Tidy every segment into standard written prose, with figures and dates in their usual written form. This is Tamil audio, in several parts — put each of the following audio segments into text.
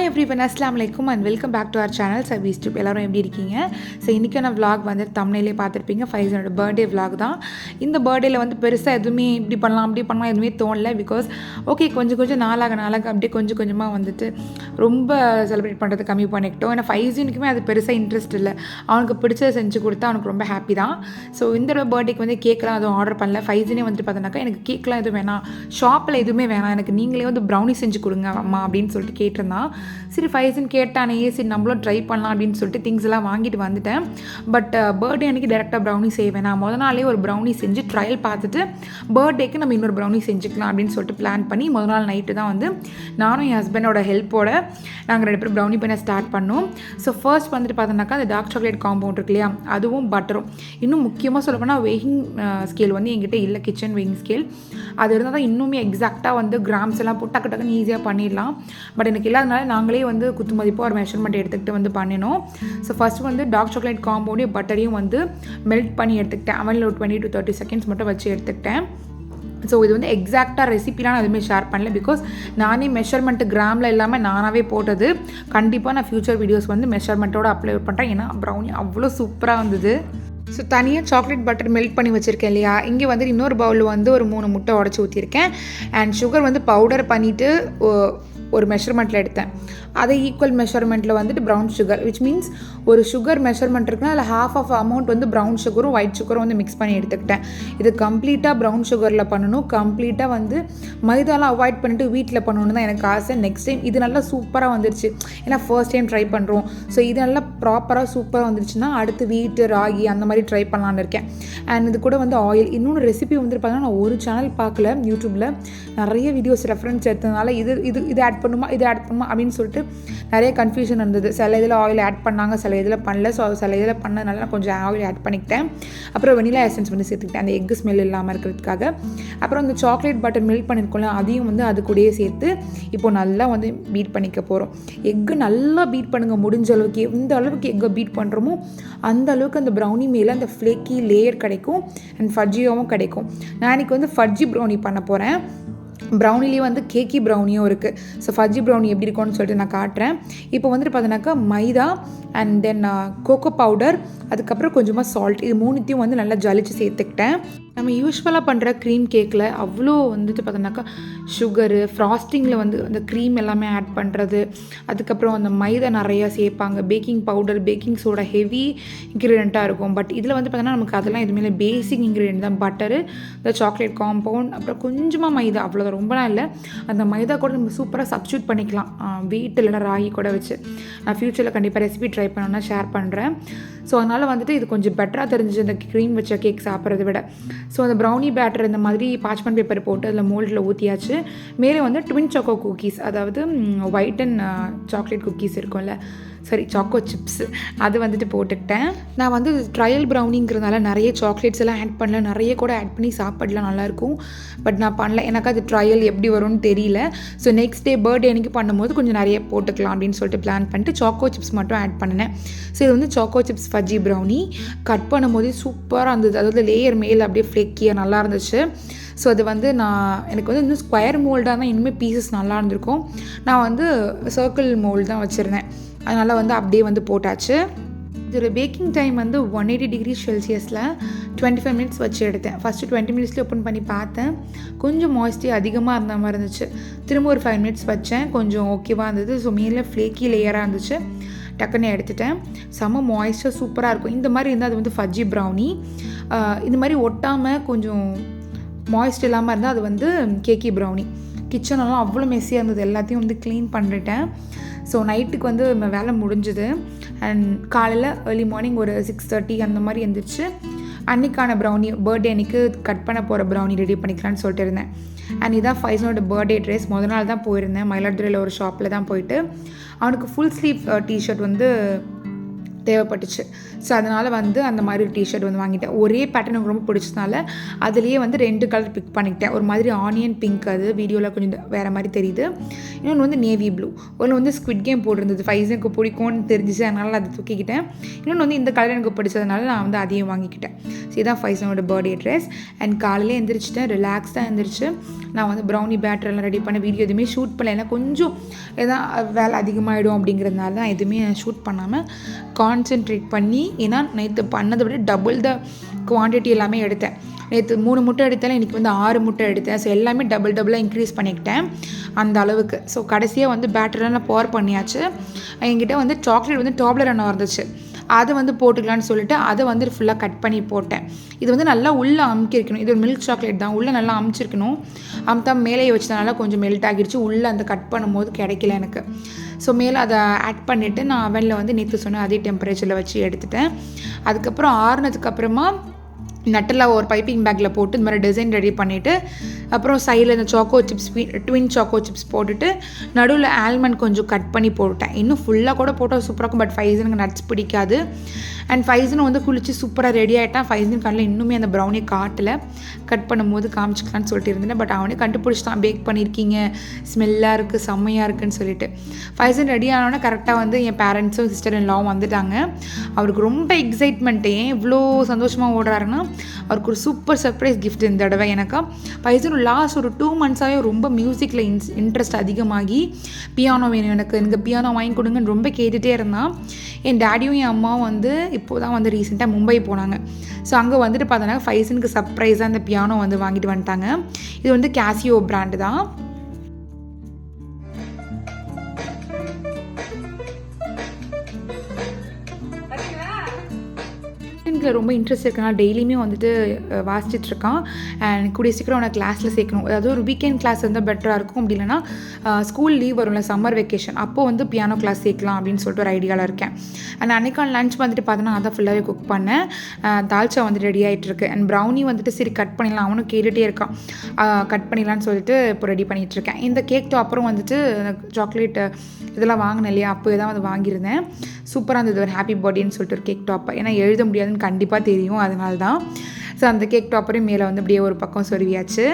எவ்ரிவன், அஸ்ஸலாமு அலைக்கும் and welcome back to our channel service tube. எல்லோரும் எப்படி இருக்கீங்க? ஸோ இன்றைக்கான vlog வந்து தம்ப்நெயிலே பார்த்துருப்பீங்க. ஃபைஸனோட பர்த்டே vlog தான். இந்த பர்த்டேயில் வந்து பெருசாக எதுவுமே இப்படி பண்ணலாம் அப்படி பண்ணலாம் எதுவுமே தோணலை. பிகாஸ் ஓகே கொஞ்சம் நாளாக அப்படியே கொஞ்சமாக வந்துட்டு ரொம்ப செலிப்ரேட் பண்ணுறது கம்மி பண்ணிக்கிட்டோம். ஏன்னா ஃபைஸனுக்குமே அது பெருசாக இன்ட்ரெஸ்ட் இல்லை. அவனுக்கு பிடிச்சதை செஞ்சு கொடுத்தா அவனுக்கு ரொம்ப ஹாப்பி தான். ஸோ இந்த பர்த்டேக்கு வந்து கேக்கெலாம் எதுவும் ஆர்டர் பண்ணல. ஃபைஸனே வந்துட்டு பார்த்தோன்னாக்கா எனக்கு கேக்கெலாம் எதுவும் வேணாம், ஷாப்பில் எதுவுமே வேணாம், எனக்கு நீங்களே வந்து ப்ரௌனி செஞ்சு கொடுங்க அம்மா அப்படின்னு சொல்லிட்டு கேட்டிருந்தான். சரி ஃபைஸன் கேட்டானே, சரி நம்மளும் ட்ரை பண்ணலாம் அப்படின்னு சொல்லிட்டு திங்ஸ் எல்லாம் வாங்கிட்டு வந்துட்டேன். பட் பர்த்டே அன்றைக்கி டேரெக்டாக ப்ரௌனி செய்வேன். நான் முதல் நாளே ஒரு ப்ரௌனி செஞ்சு ட்ரையல் பார்த்துட்டு பர்த்டேக்கு நம்ம இன்னொரு ப்ரௌனி செஞ்சுக்கலாம் அப்படின்னு சொல்லிட்டு பிளான் பண்ணி முதல் நாள் நைட்டு தான் வந்து நானும் என் ஹஸ்பண்டோட ஹெல்ப்போட நாங்கள் 2 பேரும் ப்ரௌனி பண்ண ஸ்டார்ட் பண்ணோம். ஸோ ஃபர்ஸ்ட் வந்துட்டு பார்த்தோன்னாக்கா அந்த டார்க் சாக்லேட் காம்பவுண்ட் இருக்கு இல்லையா, அதுவும் பட்டரும். இன்னும் முக்கியமாக சொல்ல போனால் வெயிங் ஸ்கேல் வந்து என்கிட்ட இல்லை, கிச்சன் வெயிங் ஸ்கேல். அது இருந்தால் தான் இன்னுமே எக்ஸாக்டாக வந்து கிராம்ஸ் எல்லாம் போட்டு டக்குன்னு ஈஸியாக பண்ணிடலாம். பட் எனக்கு இல்லாதனால நாங்களே வந்து குத்து மதிப்பாக ஒரு மெஷர்மெண்ட் எடுத்துக்கிட்டு வந்து பண்ணினோம். ஸோ ஃபஸ்ட்டு வந்து டார்க் சாக்லேட் காம்பவுண்டையும் பட்டரையும் வந்து மெல்ட் பண்ணி எடுத்துக்கிட்டேன். அவனில் ஒரு 20 to 30 seconds மட்டும் வச்சு எடுத்துக்கிட்டேன். ஸோ இது வந்து எக்ஸாக்டாக ரெசிபிலாம் நான் எதுவுமே ஷேர் பண்ணல. பிகாஸ் நானே மெஷர்மெண்ட்டு கிராமில் இல்லாமல் நானாகவே போட்டது. கண்டிப்பாக நான் ஃப்யூச்சர் வீடியோஸ் வந்து மெஷர்மெண்ட்டோடு அப்லோட் பண்ணுறேன். ஏன்னா ப்ரௌனி அவ்வளோ சூப்பராக வந்தது. ஸோ தனியாக சாக்லேட் பட்டர் மெல்ட் பண்ணி வச்சுருக்கேன் இல்லையா, இங்கே வந்து இன்னொரு பவுலில் வந்து ஒரு 3 முட்டை உடச்சி ஊற்றிருக்கேன். அண்ட் சுகர் வந்து பவுடர் பண்ணிவிட்டு ஒரு மெஷர்மெண்ட்டில் எடுத்தேன். அதை ஈக்குவல் மெஷர்மெண்ட்டில் வந்துட்டு ப்ரௌன் சுகர், விச் மீன்ஸ் ஒரு சுகர் மெஷர்மெண்ட் இருக்குன்னா அதில் half ஆஃப் அமௌண்ட் வந்து ப்ரௌன் சுகரும் ஒயிட் சுகரும் வந்து மிக்ஸ் பண்ணி எடுத்துக்கிட்டேன். இது கம்ப்ளீட்டாக ப்ரௌன் சுகரில் பண்ணணும். கம்ப்ளீட்டாக வந்து மைதாலாம் அவாய்ட் பண்ணிவிட்டு வீட்டில் பண்ணணுன்னு தான் எனக்கு ஆசை. நெக்ஸ்ட் டைம் இது நல்லா சூப்பராக வந்துருச்சு. ஏன்னா ஃபர்ஸ்ட் டைம் ட்ரை பண்ணுறோம். ஸோ இது நல்லா ப்ராப்பராக சூப்பராக வந்துருச்சுன்னா அடுத்து வீட்டு ராகி அந்த மாதிரி ட்ரை பண்ணலான்னு இருக்கேன். அண்ட் இது கூட வந்து ஆயில், இன்னொன்று ரெசிபி வந்துட்டு பார்த்தீங்கன்னா நான் ஒரு சேனல் பார்க்கல, யூடியூப்பில் நிறைய வீடியோஸ் ரெஃபரன்ஸ் எடுத்ததுனால இது ஆட் பண்ணுமா அப்படின்னு சொல்லிட்டு நிறைய கன்ஃபியூஷன் இருந்தது. சில இதில் ஆயில் ஆட் பண்ணாங்க, சில இதில் பண்ணல. ஸோ சில இதில் பண்ணதுனால நான் கொஞ்சம் ஆயில் ஆட் பண்ணிக்கிட்டேன். அப்புறம் வெனிலா எசன்ஸ் வந்து சேர்த்துக்கிட்டேன் அந்த எக்கு ஸ்மெல் இல்லாமல் இருக்கிறதுக்காக. அப்புறம் அந்த சாக்லேட் பட்டர் மெல்ட் பண்ணியிருக்கோம்ல, அதையும் வந்து அது கூடயே சேர்த்து இப்போ நல்லா வந்து பீட் பண்ணிக்க போகிறோம். எக்கு நல்லா பீட் பண்ணுங்க, முடிஞ்ச அளவுக்கு. எந்த அளவுக்கு எக்கை பீட் பண்ணுறோமோ அந்த அளவுக்கு அந்த ப்ரௌனி மேலே அந்த ஃப்ளேக்கி லேயர் கிடைக்கும் அண்ட் ஃபட்ஜியாகவும் கிடைக்கும். நான் இன்றைக்கி வந்து ஃபட்ஜி ப்ரௌனி பண்ண போகிறேன். ப்ரௌனிலேயே வந்து கேக்கி ப்ரௌனியும் இருக்குது. ஸோ ஃபட்ஜி ப்ரௌனி எப்படி இருக்கும்னு சொல்லிட்டு நான் காட்டுறேன். இப்போ வந்துட்டு பார்த்தீங்கன்னாக்கா மைதா அண்ட் தென் கோகோ பவுடர், அதுக்கப்புறம் கொஞ்சமாக சால்ட், இது 3த்தையும் வந்து நல்லா ஜலிச்சு சேர்த்துக்கிட்டேன். நம்ம யூஸ்வலாக பண்ணுற க்ரீம் கேக்கில் அவ்வளோ வந்துட்டு பார்த்தோன்னாக்கா சுகரு, ஃப்ராஸ்டிங்கில் வந்து அந்த க்ரீம் எல்லாமே ஆட் பண்ணுறது, அதுக்கப்புறம் அந்த மைதா நிறையா சேர்ப்பாங்க, baking powder, baking soda heavy இன்க்ரீடியண்ட்டாக இருக்கும். பட் இதில் வந்து பார்த்தோன்னா நமக்கு அதெல்லாம் எதுவுமே இல்லை, பேசிக் இன்க்ரீடியன்ட் தான். பட்டரு, இந்த சாக்லேட் காம்பவுண்ட், அப்புறம் கொஞ்சமாக மைதா, அவ்வளோதான், ரொம்பலாம் இல்லை. அந்த மைதா கூட நம்ம சூப்பராக சப்ஸ்டியூட் பண்ணிக்கலாம் வீட்டில், இல்லைனா ராகி கூட வச்சு. நான் ஃப்யூச்சரில் கண்டிப்பாக ரெசிபி ட்ரை பண்ணணுன்னா ஷேர் பண்ணுறேன். ஸோ அதனால் வந்துட்டு இது கொஞ்சம் பெட்டராக தெரிஞ்சு இந்த க்ரீம் வச்ச கேக் சாப்பிட்றத விட. ஸோ அந்த ப்ரௌனி பேட்டர் இந்த மாதிரி பார்ச்மெண்ட் பேப்பர் போட்டு அதில் மோல்டில் ஊற்றியாச்சு. மேலே வந்து ட்வின் சாக்கோ குக்கீஸ், அதாவது ஒயிட் அண்ட் சாக்லேட் குக்கீஸ் இருக்கும்ல, சரி சாக்கோ சிப்ஸ், அது வந்துட்டு போட்டுக்கிட்டேன். நான் வந்து ட்ரையல் ப்ரௌனிங்கிறதுனால நிறைய சாக்லேட்ஸ் எல்லாம் ஆட் பண்ணல, நிறைய கூட ஆட் பண்ணி சாப்பிடலாம் நல்லாயிருக்கும். பட் நான் பண்ணல, எனக்கு அது ட்ரையல் எப்படி வரும்னு தெரியல. ஸோ நெக்ஸ்ட் டே பர்த்டே அன்றைக்கி பண்ணும்போது கொஞ்சம் நிறைய போட்டுக்கலாம் அப்படின்னு சொல்லிட்டு பிளான் பண்ணிட்டு சாக்கோ சிப்ஸ் மட்டும் ஆட் பண்ணினேன். ஸோ இது வந்து choco chips fudgy brownie. Cut பண்ணும்போது சூப்பராக இருந்தது, அதாவது லேயர் மேல் அப்படியே ஃப்ளேக்கியாக நல்லா இருந்துச்சு. ஸோ அது வந்து எனக்கு வந்து இன்னும் ஸ்கொயர் மோல்டாக தான் இன்னுமே பீசஸ் நல்லா இருந்திருக்கும். நான் வந்து சர்க்கிள் மோல்டு தான் வச்சுருந்தேன், அதனால் வந்து அப்படியே வந்து போட்டாச்சு. இதோட பேக்கிங் டைம் வந்து 180 degrees Celsiusல 25 minutes வச்சு எடுத்தேன். ஃபஸ்ட்டு 20 minutesலேயே ஓப்பன் பண்ணி பார்த்தேன், கொஞ்சம் மாய்ஸ்டி அதிகமாக இருந்த மாதிரி இருந்துச்சு. திரும்ப ஒரு 5 minutes வச்சேன், கொஞ்சம் ஓகேவாக இருந்தது. ஸோ மேலே ஃப்ளேக்கி லேயராக இருந்துச்சு, டக்குன்னு எடுத்துட்டேன். செம்ம மாய்ஸ்டாக சூப்பராக இருக்கும். இந்த மாதிரி இருந்தால் அது வந்து ஃபட்ஜி ப்ரௌனி. இந்த மாதிரி ஒட்டாமல் கொஞ்சம் மாய்ஸ்ட் இல்லாமல் இருந்தால் அது வந்து கேக்கி ப்ரௌனி. கிச்சனெல்லாம் அவ்வளோ மெஸ்ஸியாக இருந்தது, எல்லாத்தையும் வந்து க்ளீன் பண்ணிட்டேன். ஸோ நைட்டுக்கு வந்து வேலை முடிஞ்சுது. அண்ட் காலையில் ஏர்லி மார்னிங் ஒரு 6:30 அந்த மாதிரி எழுந்திரிச்சு அன்றைக்கான ப்ரௌனி, பர்த்டே அன்றைக்கி கட் பண்ண போகிற ப்ரௌனி ரெடி பண்ணிக்கலான்னு சொல்லிட்டு இருந்தேன். அண்ட் இதான் ஃபைஸனோட பர்த்டே ட்ரெஸ். முதல் நாள் தான் போயிருந்தேன், மயிலாடுதுறையில் ஒரு ஷாப்பில் தான் போயிட்டு அவனுக்கு ஃபுல் ஸ்லீவ் டிஷர்ட் வந்து தேவைப்பட்டுச்சு. ஸோ அதனால் வந்து அந்த மாதிரி ஒரு டிஷர்ட் வந்து வாங்கிட்டேன். ஒரே பேட்டர்ன் எனக்கு ரொம்ப பிடிச்சதுனால அதுலேயே வந்து 2 கலர் பிக் பண்ணிக்கிட்டேன். ஒரு மாதிரி ஆனியன் பிங்க், அது வீடியோவில் கொஞ்சம் வேறு மாதிரி தெரியுது. இன்னொன்று வந்து நேவி ப்ளூ. ஒன்று வந்து ஸ்குவிட் கேம் போட்டிருந்தது, ஃபைஸனுக்கு பிடிக்கும்னு தெரிஞ்சிச்சு, அதனால் அதை தூக்கிக்கிட்டேன். இன்னொன்று வந்து இந்த கலர் எனக்கு பிடிச்சதுனால நான் வந்து அதையும் வாங்கிக்கிட்டேன். ஸோ இதான் ஃபைஸனோட பர்த்டே ட்ரெஸ். அண்ட் காலையில் எழுந்திரிச்சிட்டேன், ரிலாக்ஸ்டாக எழுந்திரிச்சு நான் வந்து ப்ரௌனி பேட்டர்லாம் ரெடி பண்ண வீடியோ எதுவுமே ஷூட் பண்ணல. ஏன்னா கொஞ்சம் எதாவது வேலை அதிகமாகிடும் அப்படிங்கிறதுனால தான் எதுவுமே ஷூட் பண்ணாமல் கான்சென்ட்ரேட் பண்ணி, ஏன்னா நேற்று பண்ணதை விட டபுள் த குவான்டிட்டி எல்லாமே எடுத்தேன். நேற்று 3 முட்டை எடுத்தாலும் இன்றைக்கி வந்து 6 முட்டை எடுத்தேன். ஸோ எல்லாமே டபுளாக இன்க்ரீஸ் பண்ணிக்கிட்டேன் அந்த அளவுக்கு. ஸோ கடைசியாக வந்து பேட்டர்லாம் நான் போர் பண்ணியாச்சு. என்கிட்ட வந்து சாக்லேட் வந்து டாப்லர் இருந்துச்சு, அதை வந்து போட்டுக்கலான்னு சொல்லிட்டு அதை வந்து ஃபுல்லாக கட் பண்ணி போட்டேன். இது வந்து நல்லா உள்ளே அமுக்கியிருக்கணும். இது ஒரு மில்க் சாக்லேட் தான், உள்ளே நல்லா அமுச்சிருக்கணும். அமுத்தா மேலேயே வச்சதுனால கொஞ்சம் மெல்ட் ஆகிடுச்சு. உள்ளே அந்த கட் பண்ணும்போது கிடைக்கல எனக்கு. ஸோ மேலே அதை ஆட் பண்ணிவிட்டு நான் அவனில் வந்து நேற்று சொன்ன அதே டெம்பரேச்சரில் வச்சு எடுத்துட்டேன். அதுக்கப்புறம் ஆறுனதுக்கப்புறமா நட்டலா ஒரு பைப்பிங் பேக்கில் போட்டு இந்த மாதிரி டிசைன் ரெடி பண்ணிவிட்டு, அப்புறம் சைடில் இந்த choco chips, twin choco chips போட்டுட்டு நடுவில் ஆல்மண்ட் கொஞ்சம் கட் பண்ணி போட்டுட்டேன். இன்னும் ஃபுல்லாக கூட போட்டால் சூப்பராக இருக்கும், பட் ஃபைஸனுக்கு நட்ஸ் பிடிக்காது. அண்ட் ஃபைஸனும் வந்து குளித்து சூப்பராக ரெடி ஆகிட்டான். ஃபைஸன் கண்ணில் இன்னுமே அந்த ப்ரௌனி காட்டில் கட் பண்ணும்போது காமிச்சிக்கலான்னு சொல்லிட்டு இருந்தேன். பட் அவனே கண்டுபிடிச்சிட்டான், பேக் பண்ணியிருக்கீங்க, ஸ்மெல்லாக இருக்குது, செம்மையாக இருக்குதுன்னு சொல்லிட்டு. ஃபைஸன் ரெடி ஆனோடனே கரெக்டாக வந்து என் பேரண்ட்ஸும் சிஸ்டர் இன் லாவும் வந்துட்டாங்க. அவருக்கு ரொம்ப எக்ஸைட்மெண்ட்டு, ஏன் இவ்வளோ சந்தோஷமாக ஓடுறாருன்னா அவருக்கு ஒரு சூப்பர் சர்ப்ரைஸ் கிஃப்ட் இந்த தடவை எனக்கு. ஃபைஸன் லாஸ்ட் ஒரு 2 மந்த்ஸாகவே ரொம்ப மியூசிக்கில் இன்ட்ரெஸ்ட் அதிகமாகி, பியானோ வேணும் எனக்கு பியானோ வாங்கி கொடுங்கன்னு ரொம்ப கேட்டுகிட்டே இருந்தான். என் டேடியும் என் அம்மாவும் வந்து இப்போது தான் வந்து ரீசெண்டாக மும்பை போனாங்க. ஸோ அங்கே வந்துட்டு பார்த்தோன்னா ஃபைஸனுக்கு சர்ப்ரைஸாக அந்த பியானோ வந்து வாங்கிட்டு வந்துட்டாங்க. இது வந்து கேசியோ பிராண்டு தான். எனக்கு ரொம்ப இன்ட்ரெஸ்ட் இருக்குன்னா டெய்லியுமே வந்துட்டு வாசிச்சிட்ருக்கான். அண்ட் கூடிய சீக்கிரம் அவனை கிளாஸில் சேர்க்கணும். அதாவது ஒரு வீக்கெண்ட் கிளாஸ் இருந்தால் பெட்டராக இருக்கும். அப்படி இல்லைனா ஸ்கூல் லீவ் வரும்ல, சம்மர் வெக்கேஷன், அப்போது வந்து பியானோ கிளாஸ் சேர்க்கலாம் அப்படின்னு சொல்லிட்டு ஒரு ஐடியாவில் இருக்கேன். அண்ட் அன்றைக்கான லஞ்ச் வந்துட்டு பார்த்தோன்னா அதான் ஃபுல்லாகவே குக் பண்ணேன். தால்ச்சா வந்து ரெடி ஆகிட்டுருக்கு. அண்ட் ப்ரௌனி வந்துட்டு சரி கட் பண்ணிடலாம், அவனும் கேட்டுகிட்டே இருக்கான், கட் பண்ணிடலான்னு சொல்லிட்டு இப்போ ரெடி பண்ணிகிட்ருக்கேன். இந்த கேக் அப்புறம் வந்துட்டு சாக்லேட் இதெல்லாம் வாங்கினேன் இல்லையா, அப்போ தான் வந்து வாங்கியிருந்தேன். சூப்பராக இருந்தது, ஒரு ஹாப்பி பர்த்டேன்னு சொல்லிட்டு ஒரு கேக் டாப்பர். ஏன்னா எழுத முடியாதுன்னு கண்டிப்பாக தெரியும், அதனால தான். ஸோ அந்த கேக் டாப்பரையும் மேலே வந்து அப்படியே ஒரு பக்கம் சொருவியாச்சு.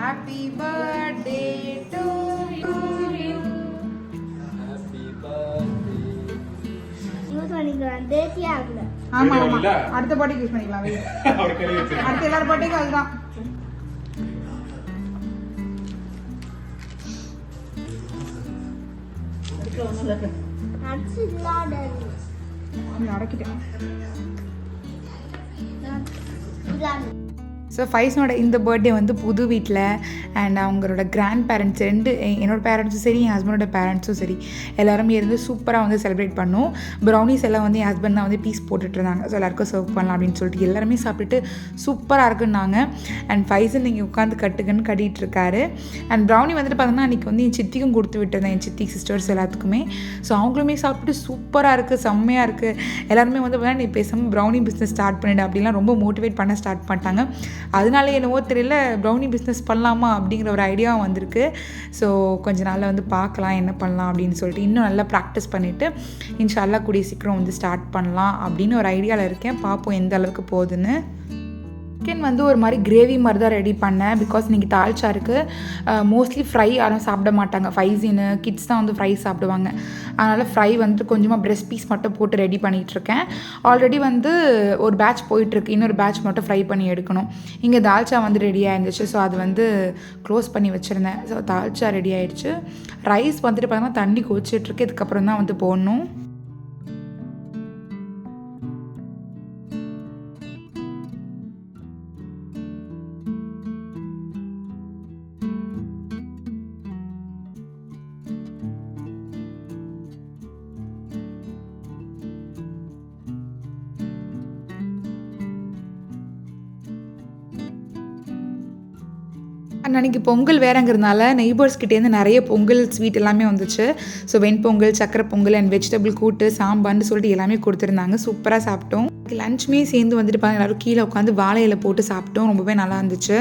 Happy birthday to you. Happy birthday. ஆமா ஆமா, அடுத்த பாட்டிக்கு யூஸ் பண்ணிக்கலாம். அடுத்த எல்லாரும் பாட்டிக்கும் அதுதான். அடக்கிட்டேன். ஸோ ஃபைஸனோட இந்த பர்த்டே வந்து புது வீட்டில் அண்ட் அவங்களோட கிராண்ட் பேரண்ட்ஸ் என்னோடய பேரண்ட்ஸும் சரி, என் ஹஸ்பண்டோட பேரண்ட்ஸும் சரி, எல்லாருமே இருந்து சூப்பராக வந்து செலிப்ரேட் பண்ணோம். ப்ரௌனிஸ் எல்லாம் வந்து என் ஹஸ்பண்ட் தான் வந்து பீஸ் போட்டுட்ருந்தாங்க. ஸோ எல்லாருக்கும் சர்வ் பண்ணலாம் அப்படின்னு சொல்லிட்டு எல்லாருமே சாப்பிட்டுட்டு சூப்பராக இருக்குன்னாங்க. அண்ட் ஃபைஸன் நீங்கள் உட்காந்து கட்டுங்கன்னு கட்டிகிட்ருக்காரு. அண்ட் ப்ரௌனி வந்துட்டு பார்த்தோன்னா அன்றைக்கி வந்து என் சித்திக்கும் கொடுத்து விட்டுருந்தேன், என் சித்தி சிஸ்டர்ஸ் எல்லாத்துக்குமே. ஸோ அவங்களுமே சாப்பிட்டு சூப்பராக இருக்குது, செம்மையாக இருக்குது. எல்லாருமே வந்து பார்த்தா நீ பேசாமல் ப்ரௌனி பிஸ்னஸ் ஸ்டார்ட் பண்ணிவிடு அப்படிலாம் ரொம்ப மோட்டிவேட் பண்ண ஸ்டார்ட் பண்ணிட்டாங்க. அதனால என்னவோ தெரியல, ப்ரௌனி பிஸ்னஸ் பண்ணலாமா அப்படிங்கிற ஒரு ஐடியாவும் வந்திருக்கு. ஸோ கொஞ்ச நாளில் வந்து பார்க்கலாம் என்ன பண்ணலாம் அப்படின்னு சொல்லிட்டு, இன்னும் நல்லா ப்ராக்டிஸ் பண்ணிவிட்டு இன்ஷால்லா கூடிய சீக்கிரம் வந்து ஸ்டார்ட் பண்ணலாம் அப்படின்னு ஒரு ஐடியாவில் இருக்கேன். பார்ப்போம் எந்த அளவுக்கு போகுதுன்னு. சிக்கன் வந்து ஒரு மாதிரி கிரேவி மாதிரி தான் ரெடி பண்ணேன். பிகாஸ் இன்றைக்கி தால்ச்சா இருக்குது. மோஸ்ட்லி ஃப்ரை யாரும் சாப்பிட மாட்டாங்க. ஃபைஸின்னு கிட்ஸ் தான் வந்து ஃப்ரை சாப்பிடுவாங்க. அதனால் ஃப்ரை வந்து கொஞ்சமாக பிரெஸ்ட் பீஸ் மட்டும் போட்டு ரெடி பண்ணிகிட்ருக்கேன். ஆல்ரெடி வந்து ஒரு பேட்ச் போயிட்டுருக்கு, இன்னொரு பேட்ச் மட்டும் ஃப்ரை பண்ணி எடுக்கணும். இங்கே தால்ச்சா வந்து ரெடியாக இருந்துச்சு. ஸோ அது வந்து க்ளோஸ் பண்ணி வச்சுருந்தேன். ஸோ தால்ச்சா ரெடி ஆகிடுச்சு. ரைஸ் வந்துட்டு பார்த்தீங்கன்னா தண்ணி கொதிச்சிட்ருக்கு, இதுக்கப்புறம் தான் வந்து போடணும். அன்றைக்கி பொங்கல் வேறங்கிறதுனால நெய்பர்ஸ் கிட்டேருந்து நிறைய பொங்கல் ஸ்வீட் எல்லாமே வந்துச்சு. ஸோ வெண்பொங்கல், சக்கரை பொங்கல் அண்ட் வெஜிடபிள் கூட்டு, சாம்பார்னு சொல்லிட்டு எல்லாமே கொடுத்துருந்தாங்க. சூப்பராக சாப்பிட்டோம். லஞ்சுமே சேர்ந்து வந்துட்டு பாருங்க, எல்லோரும் கீழே உட்காந்து வாழை இலை போட்டு சாப்பிட்டோம். ரொம்பவே நல்லா இருந்துச்சு.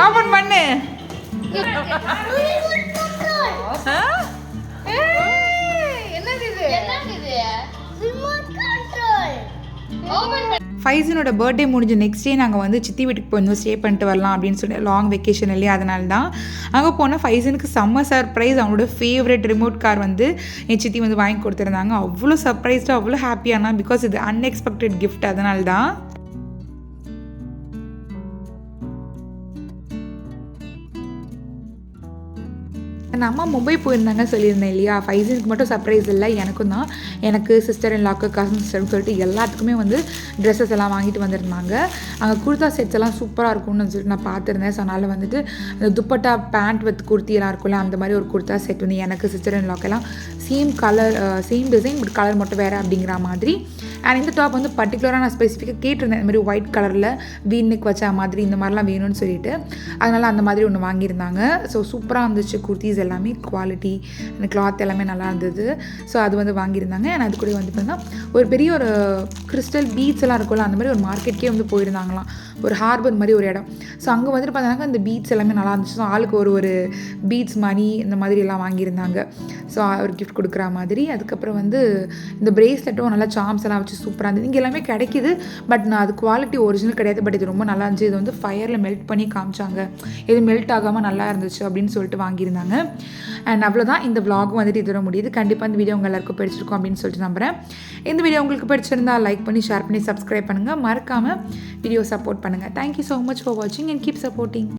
ஓபன் பண்ணு. ஃபைசனோட பர்த்டே முடிஞ்ச நெக்ஸ்ட் டே நாங்கள் வந்து சித்தி வீட்டுக்கு போயிருந்தோம், ஸ்டே பண்ணிட்டு வரலாம் அப்படின்னு சொல்லி. லாங் வெக்கேஷன் இல்லையா, அதனால தான் அங்கே போனால் ஃபைசனுக்கு செம்ம சர்ப்ரைஸ். அவனோட ஃபேவரட் ரிமோட் கார் வந்து என் சித்தி வந்து வாங்கி கொடுத்துருந்தாங்க. அவ்வளோ சர்ப்ரைஸ்டாக அவ்வளோ ஹாப்பியானா, பிகாஸ் இது அன்எக்ஸ்பெக்டட் கிஃப்ட், அதனால தான். அம்மா மும்பை போயிருந்தாங்க சொல்லியிருந்தேன் இல்லையா. ஃபைசனுக்கு மட்டும் சர்ப்ரைஸ் இல்லை, எனக்கும் தான். எனக்கு சிஸ்டர் இன் லாக்கு, கசன் சிஸ்டர்னு சொல்லிட்டு எல்லாத்துக்குமே வந்து ட்ரெஸ்ஸஸ் எல்லாம் வாங்கிட்டு வந்திருந்தாங்க. அங்கே குர்தா செட்ஸ் எல்லாம் சூப்பராக இருக்கும்னு சொல்லிட்டு நான் பார்த்துருந்தேன். ஸோ அதனால் வந்துட்டு அந்த துப்பட்டா பேண்ட் வித் குர்த்தி எல்லாம் இருக்கும்ல, அந்த மாதிரி ஒரு குர்தா செட் வந்து எனக்கு சிஸ்டர் இன் லாக்கெல்லாம் same colour, same design, but colour மட்டும் வேறு அப்படிங்கிற மாதிரி. அண்ட் இந்த டாப் வந்து பர்டிகுலராக நான் ஸ்பெசிஃபிக்காக கேட்டிருந்தேன், இந்த மாதிரி ஒயிட் கலரில் வீனுக்கு வச்ச மாதிரி இந்த மாதிரிலாம் வேணும்னு சொல்லிட்டு. அதனால் அந்த மாதிரி ஒன்று வாங்கியிருந்தாங்க. ஸோ சூப்பராக இருந்துச்சு. குர்த்திஸ் எல்லாமே குவாலிட்டி, அந்த கிளாத் எல்லாமே நல்லா இருந்தது. ஸோ அது வந்து வாங்கியிருந்தாங்க. அண்ட் அது கூட வந்து பார்த்தீங்கன்னா ஒரு பெரிய ஒரு கிறிஸ்டல் பீட்ஸ் எல்லாம் இருக்கும்ல, அந்த மாதிரி ஒரு மார்க்கெட்கே வந்து போயிருந்தாங்களாம். ஒரு ஹார்பர் மாதிரி ஒரு இடம். ஸோ அங்கே வந்துட்டு பார்த்தீங்கன்னா இந்த பீட்ஸ் எல்லாமே நல்லா இருந்துச்சு. ஸோ ஆளுக்கு ஒரு பீட்ஸ் மணி இந்த மாதிரி எல்லாம் வாங்கியிருந்தாங்க. ஸோ ஒரு கிஃப்ட் கொடுக்குற மாதிரி. அதுக்கப்புறம் வந்து இந்த பிரேஸ்லெட்டும் நல்லா சாம்ஸ் எல்லாம் வச்சு சூப்பராக இருந்தது. இங்கே எல்லாமே கிடைக்கிது, பட் நான் அது குவாலிட்டி ஒரிஜினல் கிடையாது. பட் இது ரொம்ப நல்லா இருந்துச்சு. இது வந்து ஃபயரில் மெல்ட் பண்ணி காமிச்சாங்க, இது மெல்ட் ஆகாமல் நல்லா இருந்துச்சு அப்படின்னு சொல்லிட்டு வாங்கியிருந்தாங்க. அண்ட் அவ்வளோதான், இந்த விலாகும் வந்துட்டு இதோட முடியுது. கண்டிப்பாக இந்த வீடியோ உங்கள் எல்லாருக்கும் பிடிச்சிருக்கும் அப்படின்னு சொல்லிட்டு நம்புகிறேன். இந்த வீடியோ உங்களுக்கு பிடிச்சிருந்தால் லைக் பண்ணி, ஷேர் பண்ணி, சப்ஸ்கிரைப் பண்ணுங்கள். மறக்காமல் வீடியோ சப்போர்ட் பண்ணுங்கள். தேங்க்யூ ஸோ மச் ஃபார் வாட்சிங் அண்ட் கீப் சப்போர்ட்டிங்.